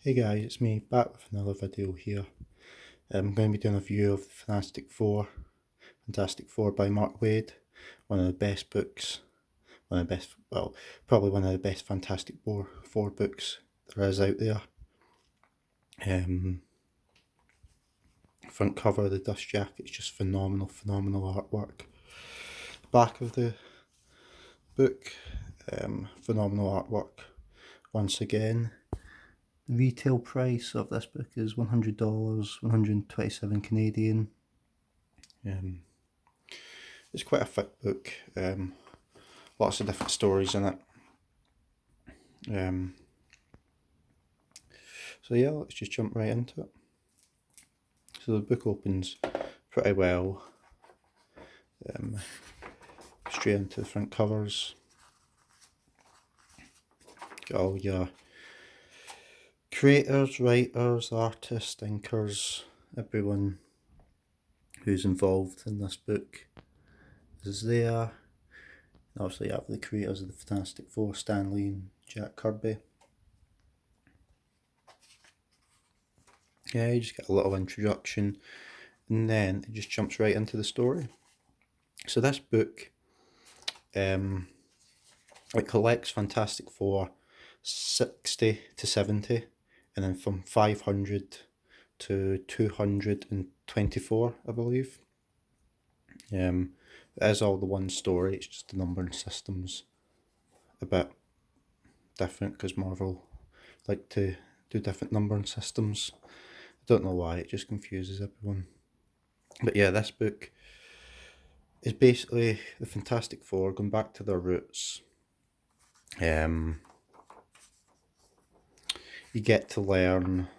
Hey guys, it's me back with another video here. I'm going to be doing a review of the Fantastic Four by Mark Waid. One of the best books, probably one of the best Four books there is out there. Front cover of the dust jacket is just phenomenal artwork. The back of the book, phenomenal artwork once again. The retail price of this book is $100, 127 Canadian. It's quite a thick book, lots of different stories in it. So yeah, let's just jump right into it. So the book opens pretty well, straight into the front covers. Got all your creators, writers, artists, inkers, everyone who's involved in this book is there. Obviously you have the creators of the Fantastic Four, Stan Lee and Jack Kirby. Yeah, you just get a little introduction and then it just jumps right into the story. So this book, it collects Fantastic Four 60 to 70 and then from 500 to 224, I believe. It is all the one story, it's just the numbering system's a bit different because Marvel like to do different numbering systems. I don't know why, it just confuses everyone. But yeah, this book is basically the Fantastic Four going back to their roots. You get to learn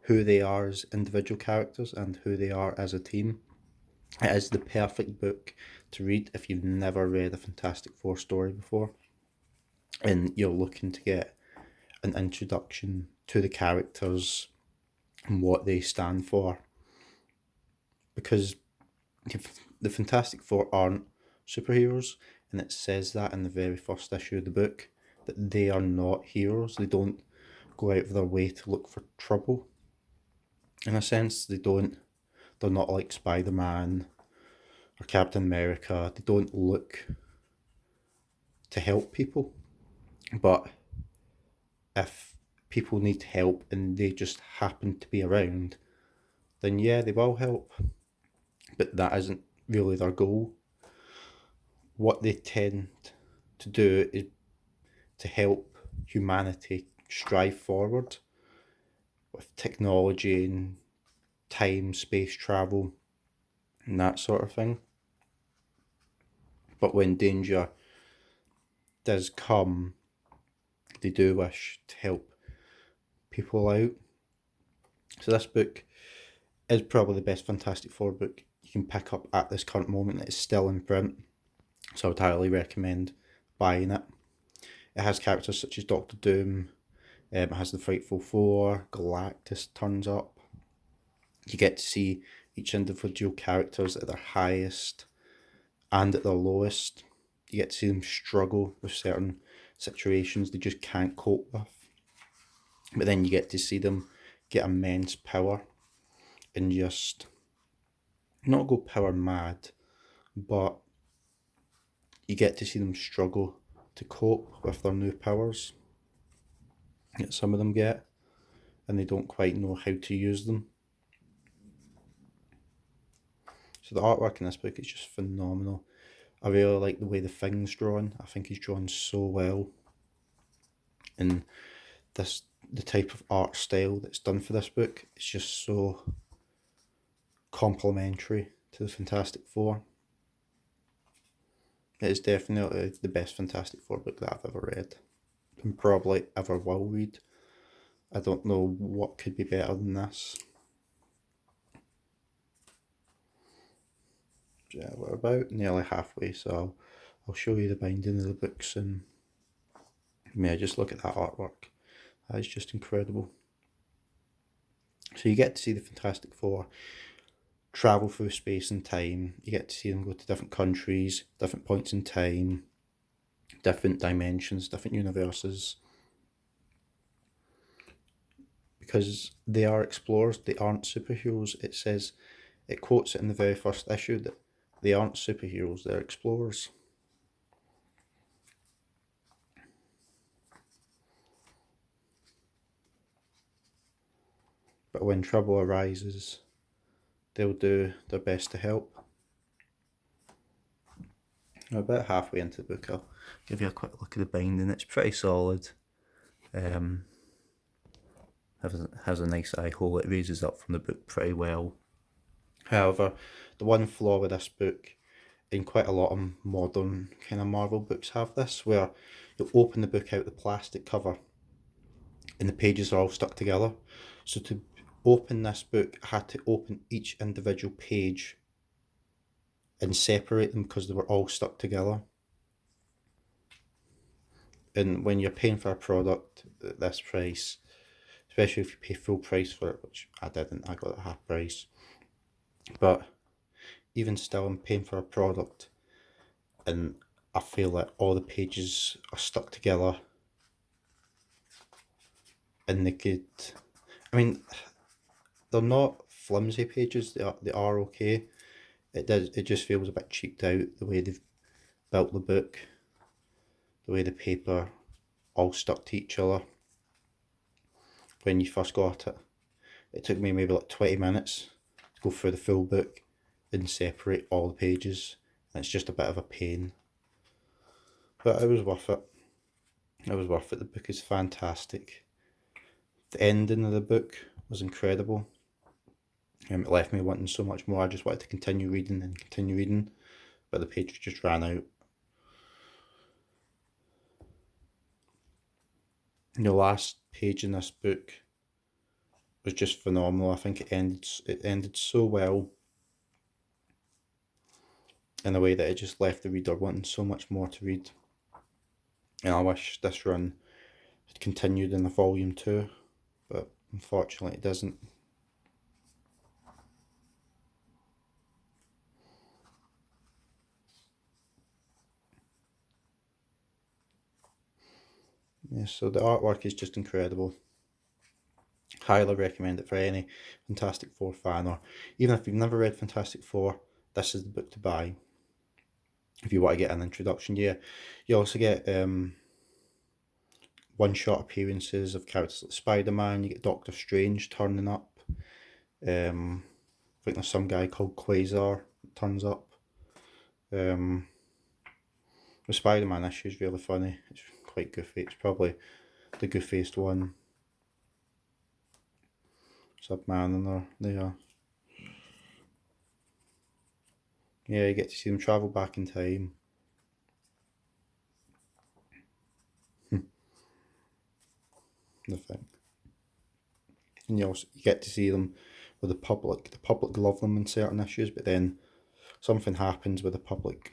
who they are as individual characters and who they are as a team. It is the perfect book to read if you've never read a Fantastic Four story before and you're looking to get an introduction to the characters and what they stand for. Because the Fantastic Four aren't superheroes, and it says that in the very first issue of the book, that they are not heroes. They don't go out of their way to look for trouble. In a sense, they're not like Spider-Man or Captain America. They don't look to help people. But if people need help and they just happen to be around, then yeah, they will help. But that isn't really their goal. What they tend to do is to help humanity strive forward with technology and time, space travel, and that sort of thing. But when danger does come, they do wish to help people out. So this book is probably the best Fantastic Four book you can pick up at this current moment. It's still in print, so I would highly recommend buying it. It has characters such as Doctor Doom, it has the Frightful Four, Galactus turns up. You get to see each individual characters at their highest and at their lowest. You get to see them struggle with certain situations they just can't cope with. But then you get to see them get immense power and just not go power mad, but you get to see them struggle to cope with their new powers that some of them get, and they don't quite know how to use them. So the artwork in this book is just phenomenal. I really like the way the Thing's drawn. I think he's drawn so well. And the type of art style that's done for this book is just so complementary to the Fantastic Four. It is definitely the best Fantastic Four book that I've ever read, and probably ever will read. I don't know what could be better than this. Yeah, we're about nearly halfway, so I'll show you the binding of the books and may I just look at that artwork. That is just incredible. So you get to see the Fantastic Four travel through space and time. You get to see them go to different countries, different points in time, different dimensions, different universes. because they are explorers, they aren't superheroes. It says, it quotes it in the very first issue that they aren't superheroes, they're explorers. But when trouble arises, they'll do their best to help. About halfway into the book, I'll give you a quick look at the binding. It's pretty solid. Has a nice eye hole. It raises up from the book pretty well. However, the one flaw with this book, and quite a lot of modern kind of Marvel books have this, where you'll open the book out the plastic cover and the pages are all stuck together. So to open this book, I had to open each individual page and separate them because they were all stuck together. And when you're paying for a product at this price, especially if you pay full price for it, which I didn't, I got it at half price. But even still, I'm paying for a product and I feel like all the pages are stuck together and they could, I mean, they're not flimsy pages, they are okay. It just feels a bit cheaped out, the way they've built the book, the way the paper all stuck to each other. When you first got it, it took me maybe like 20 minutes to go through the full book and separate all the pages, and it's just a bit of a pain. But it was worth it. It was worth it. The book is fantastic. The ending of the book was incredible. It left me wanting so much more. I just wanted to continue reading and continue reading, but the pages just ran out. The last page in this book was just phenomenal. I think it ended so well in a way that it just left the reader wanting so much more to read. And I wish this run had continued in a volume 2, but unfortunately it doesn't. Yeah, so the artwork is just incredible. Highly recommend it for any Fantastic Four fan, or even if you've never read Fantastic Four, this is the book to buy if you want to get an introduction. Yeah, you also get one-shot appearances of characters like Spider-Man. You get Doctor Strange turning up. I think there's some guy called Quasar that turns up. The Spider-Man issue is really funny. It's quite goofy. It's probably the goofiest one. Subman in there. Yeah, you get to see them travel back in time. The thing. And you get to see them with the public. The public love them in certain issues, but then something happens where the public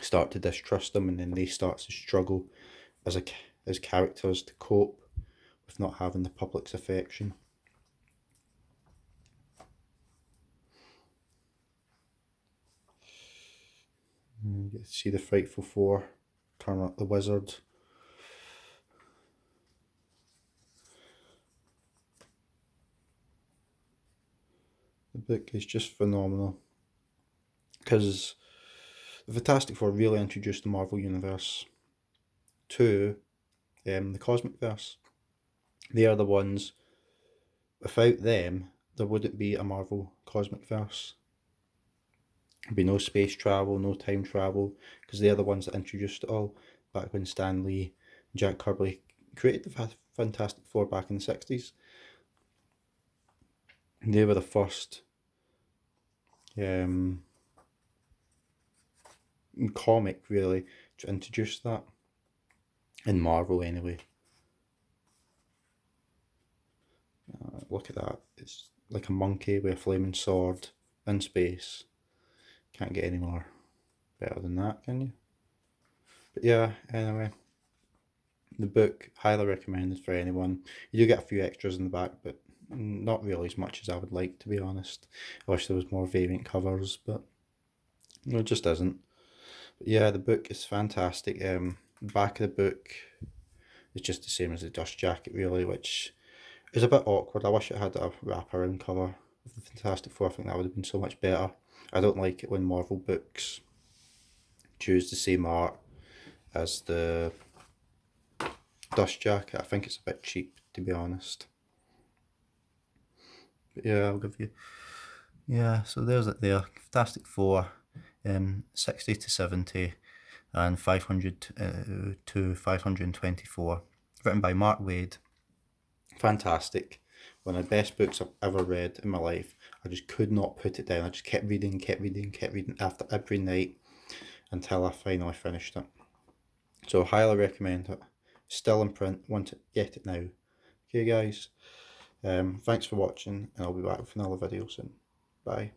start to distrust them, and then they start to struggle as characters to cope with not having the public's affection. You get to see the Frightful Four turn up the wizard. The book is just phenomenal because the Fantastic Four really introduced the Marvel Universe to the Cosmic Verse. They are the ones, without them, there wouldn't be a Marvel Cosmic Verse. There'd be no space travel, no time travel, because they're the ones that introduced it all back when Stan Lee and Jack Kirby created the Fantastic Four back in the 60s. They were the first comic, really, to introduce that. In Marvel, anyway. Look at that. It's like a monkey with a flaming sword in space. Can't get any more better than that, can you? But yeah, anyway. The book, highly recommended for anyone. You do get a few extras in the back, but not really as much as I would like, to be honest. I wish there was more variant covers, but no, it just isn't. But yeah, the book is fantastic. The back of the book is just the same as the dust jacket, really, which It was a bit awkward. I wish it had a wraparound cover of the Fantastic Four. I think that would have been so much better. I don't like it when Marvel books choose the same art as the dust jacket. I think it's a bit cheap, to be honest. But yeah, I'll give you. Yeah, so there's it there. Fantastic Four, 60 to 70, and 500 to 524. Written by Mark Waid. Fantastic. One of the best books I've ever read in my life. I just could not put it down. I just kept reading after every night until I finally finished it. So highly recommend it. Still in print. Want to get it now. Okay, guys. Thanks for watching, and I'll be back with another video soon. Bye.